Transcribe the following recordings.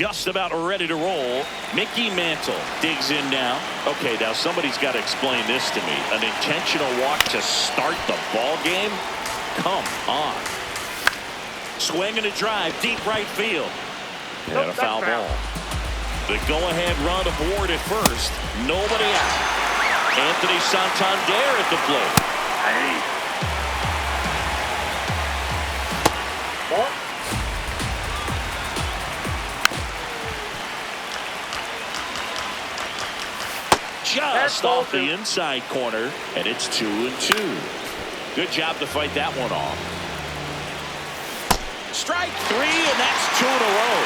just about ready to roll. Mickey Mantle digs in now. Okay, now somebody's got to explain this to me. An intentional walk to start the ball game? Come on. Swing and a drive, deep right field. And a foul ball. The go-ahead run aboard at first. Nobody out. Anthony Santander at the plate. Just off the inside corner, and it's 2-2. Good job to fight that one off. Strike three, and that's 2 in a row.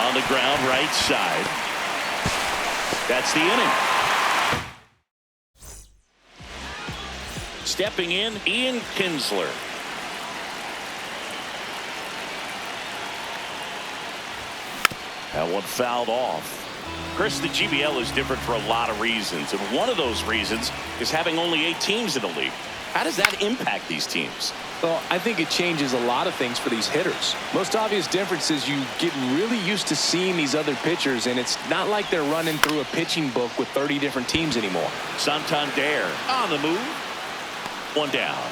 On the ground, right side. That's the inning. Stepping in, Ian Kinsler. That one fouled off. Chris, the GBL is different for a lot of reasons, and one of those reasons is having only 8 teams in the league. How does that impact these teams? Well, I think it changes a lot of things for these hitters. Most obvious difference is you get really used to seeing these other pitchers, and it's not like they're running through a pitching book with 30 different teams anymore. Santander on the move. One down.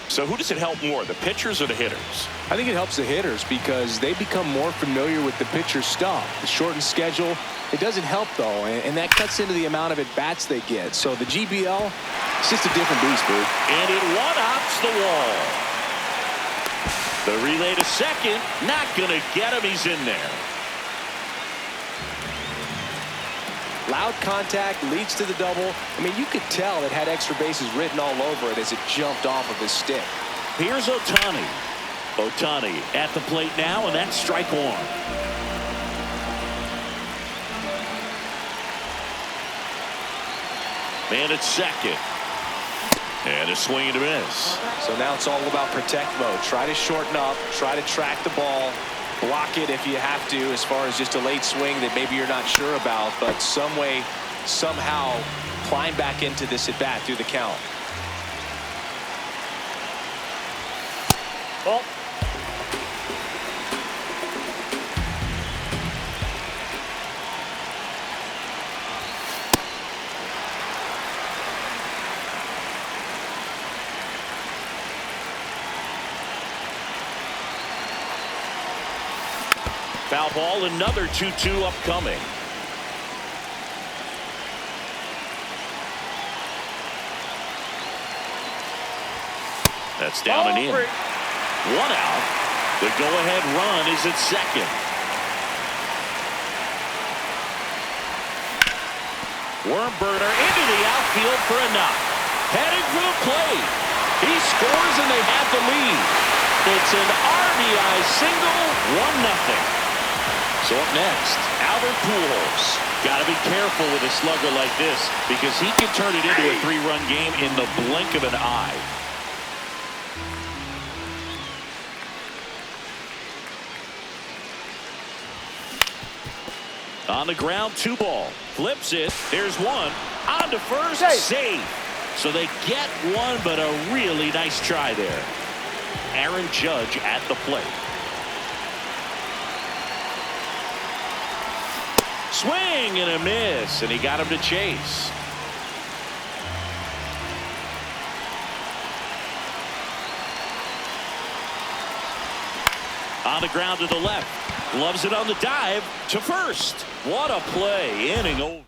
So who does it help more, the pitchers or the hitters? I think it helps the hitters because they become more familiar with the pitcher's stuff. The shortened schedule, it doesn't help though, and that cuts into the amount of at-bats they get. So the GBL, it's just a different beast, dude. And it one-ups the wall. The relay to second, not gonna get him, he's in there. Loud contact leads to the double. I mean, you could tell it had extra bases written all over it as it jumped off of his stick. Here's Ohtani. Ohtani at the plate now, and that's strike one. Man at second. And a swing and a miss. So now it's all about protect mode. Try to shorten up, try to track the ball, block it if you have to, as far as just a late swing that maybe you're not sure about, but some way, somehow climb back into this at bat through the count. Well, foul ball, another 2-2 upcoming. That's down and in. One out. The go-ahead run is at second. Worm burner into the outfield for a knock. Heading for the plate. He scores and they have the lead. It's an RBI single, 1-0. So up next, Albert Pujols. Got to be careful with a slugger like this because he can turn it into a 3-run game in the blink of an eye. On the ground, 2 ball. Flips it. There's one. On to first. Save. So they get one, but a really nice try there. Aaron Judge at the plate. Swing and a miss, and he got him to chase. On the ground to the left. Loves it on the dive to first. What a play. Inning over.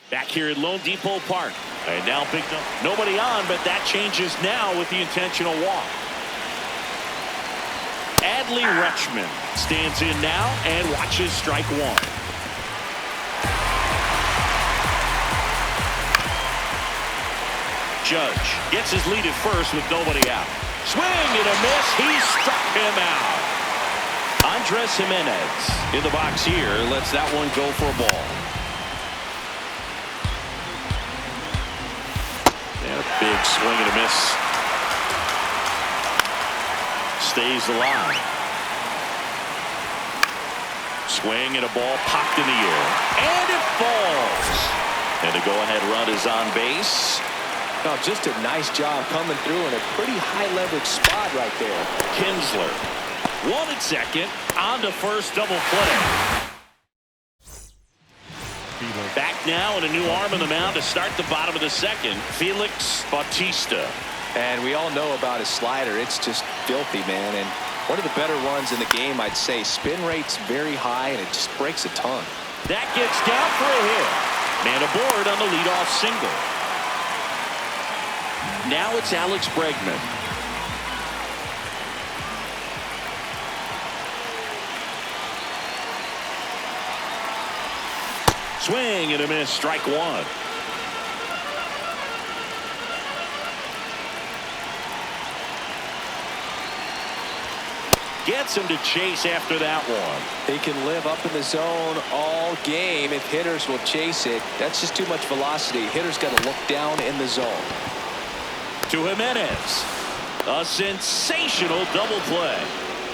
Back here at Lone Depot Park. And now picked up. Nobody on, but that changes now with the intentional walk. Adley Rutschman stands in now and watches strike one. Judge gets his lead at first with nobody out. Swing and a miss. He struck him out. Andres Jimenez in the box here lets that one go for a ball. And a big swing and a miss. Stays alive. Swing and a ball popped in the air. And it falls. And the go-ahead run is on base. No, just a nice job coming through in a pretty high leverage spot right there. Kinsler. 1 at second. On to first, double play. Back now and a new arm in the mound to start the bottom of the second. Felix Bautista. And we all know about his slider. It's just filthy, man. And one of the better runs in the game, I'd say. Spin rate's very high, and it just breaks a ton. That gets down for a hit. Man aboard on the leadoff single. Now it's Alex Bregman. Swing and a miss, strike one. Gets him to chase after that one. They can live up in the zone all game if hitters will chase it. That's just too much velocity. Hitters got to look down in the zone. To Jimenez. A sensational double play.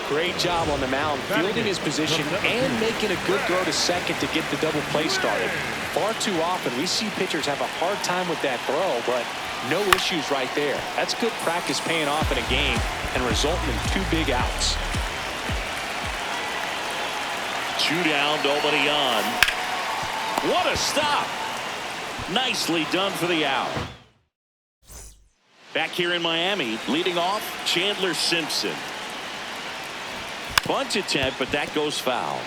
Great job on the mound, fielding his position and making a good throw to second to get the double play started. Far too often we see pitchers have a hard time with that throw, but no issues right there. That's good practice paying off in a game and resulting in 2 big outs. 2 down, nobody on. What a stop. Nicely done for the out. Back here in Miami, leading off, Chandler Simpson. Bunt attempt, but that goes foul.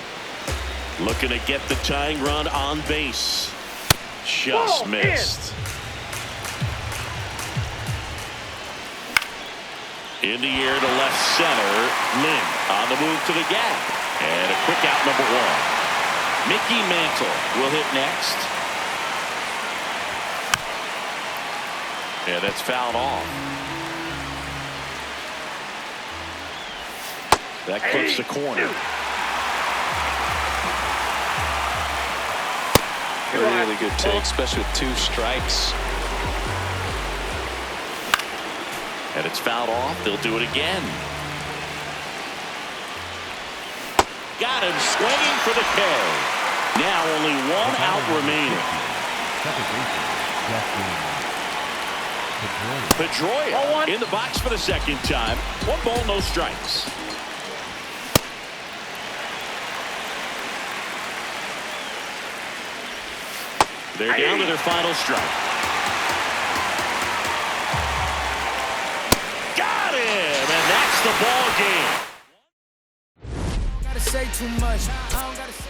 Looking to get the tying run on base. Just missed. In the air to left center. Lynn on the move to the gap. And a quick out, number 1. Mickey Mantle will hit next. Yeah, that's fouled off. That clips the corner. Really good take, especially with 2 strikes. And it's fouled off. They'll do it again. Got him swinging for the K. Now only 1 out remaining. Pedroia in the box for the second time. 1 ball, no strikes. They're down to their final strike. Got him, and that's the ball game. I don't gotta say too much. I don't gotta say.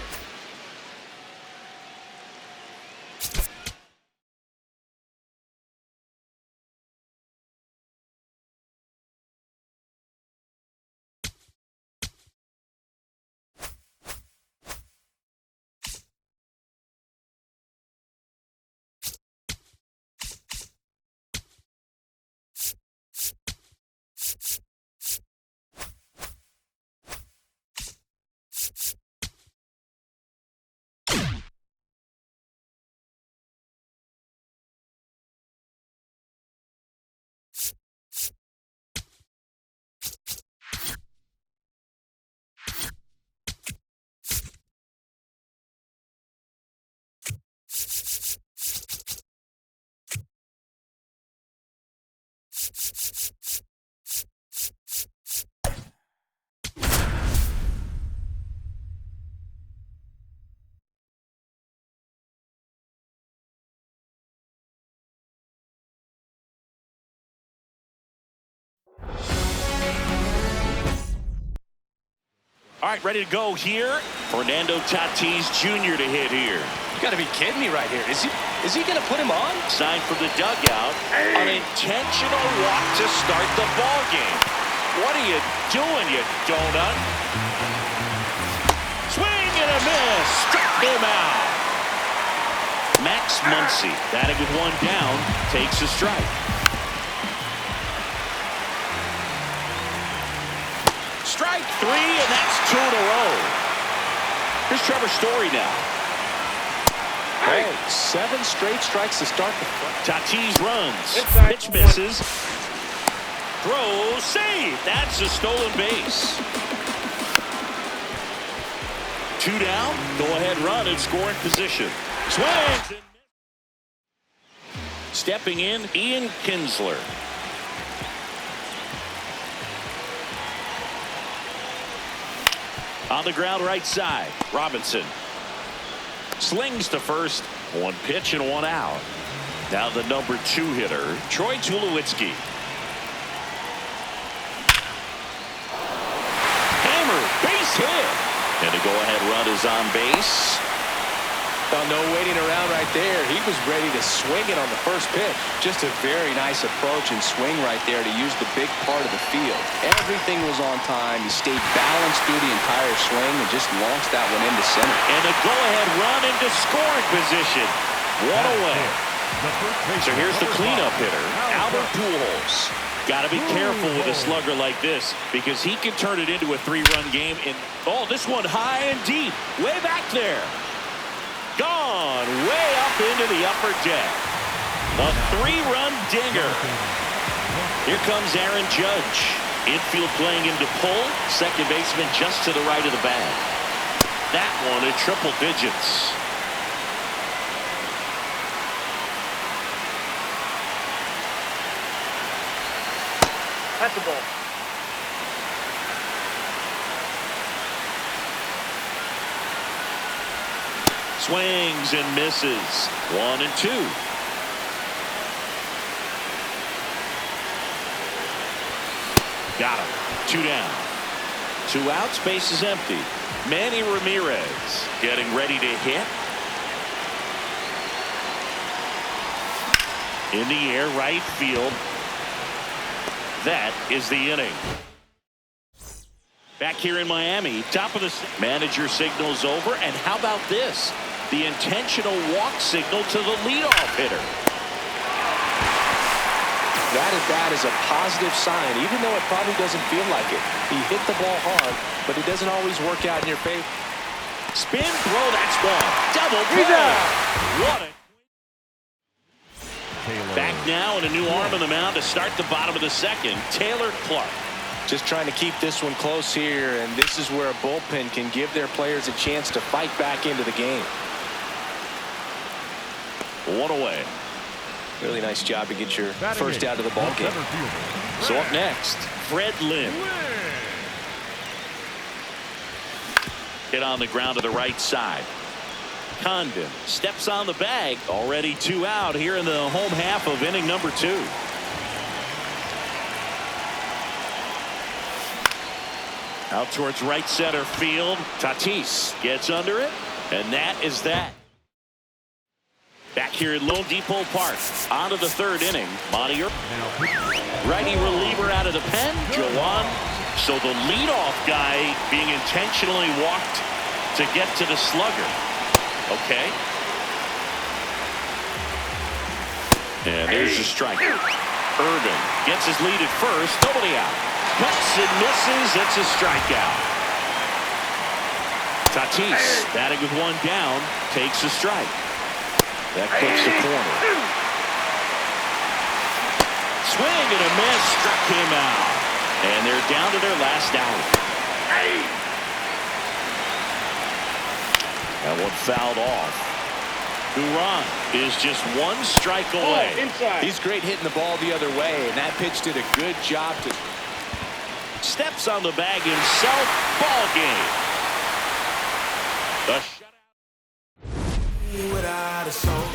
All right, ready to go here. Fernando Tatis Jr. to hit here. You got to be kidding me right here. Is he going to put him on? Sign from the dugout. An intentional walk to start the ball game. What are you doing, you donut? Swing and a miss. Struck him out. Max Muncy, batting with 1 down, takes a strike. Strike 3, and that's 2 in a row. Here's Trevor Story now. Hey, 7 straight strikes to start the front. Tatis runs. Pitch misses. Throw, save. That's a stolen base. 2 down. Go ahead run and scoring position. Swings. Stepping in, Ian Kinsler. On the ground right side, Robinson. Slings to first. One pitch and one out. Now the number 2 hitter, Troy Tulowitzki. Hammer, base hit. And a go-ahead run is on base. Oh, no waiting around right there. He was ready to swing it on the first pitch. Just a very nice approach and swing right there to use the big part of the field. Everything was on time. He stayed balanced through the entire swing and just launched that one into center. And a go-ahead run into scoring position. One away. So here's the cleanup hitter, Albert Pujols. Got to be careful with a slugger like this because he can turn it into a 3-run game. And oh, this one high and deep, way back there. Gone way up into the upper deck. A 3-run dinger. Here comes Aaron Judge. Infield playing him to pull. Second baseman just to the right of the bag. That one at triple digits. That's the ball. Swings and misses. 1 and 2. Got him. 2 down. 2 outs. Base is empty. Manny Ramirez getting ready to hit. In the air, right field. That is the inning. Back here in Miami, top of the manager signals over, and how about this? The intentional walk signal to the leadoff hitter. That at bat is a positive sign, even though it probably doesn't feel like it. He hit the ball hard, but it doesn't always work out in your favor. Spin throw, that's one. Double play. What a back now, and a new arm on the mound to start the bottom of the second. Taylor Clark. Just trying to keep this one close here, and this is where a bullpen can give their players a chance to fight back into the game. 1 away. Really nice job to get your first out of the ball game. So up next, Fred Lynn. Hit on the ground to the right side. Condon steps on the bag. Already 2 out here in the home half of inning number 2. Out towards right center field. Tatis gets under it, and that is that. Back here at Lone Depot Park, on to the 3rd inning. Montier, righty reliever out of the pen, Joan. So the leadoff guy being intentionally walked to get to the slugger. Okay. And there's the strike. Irvin gets his lead at first. Nobody out. Cuts and misses. It's a strikeout. Tatis batting with 1 down. Takes a strike. That clips the corner. Swing and a miss. Struck him out. And they're down to their last out. That one fouled off. Duran is just 1 strike away. He's great hitting the ball the other way, and that pitch did a good job to... Steps on the bag himself. Ball game. The shutout. Without a soul.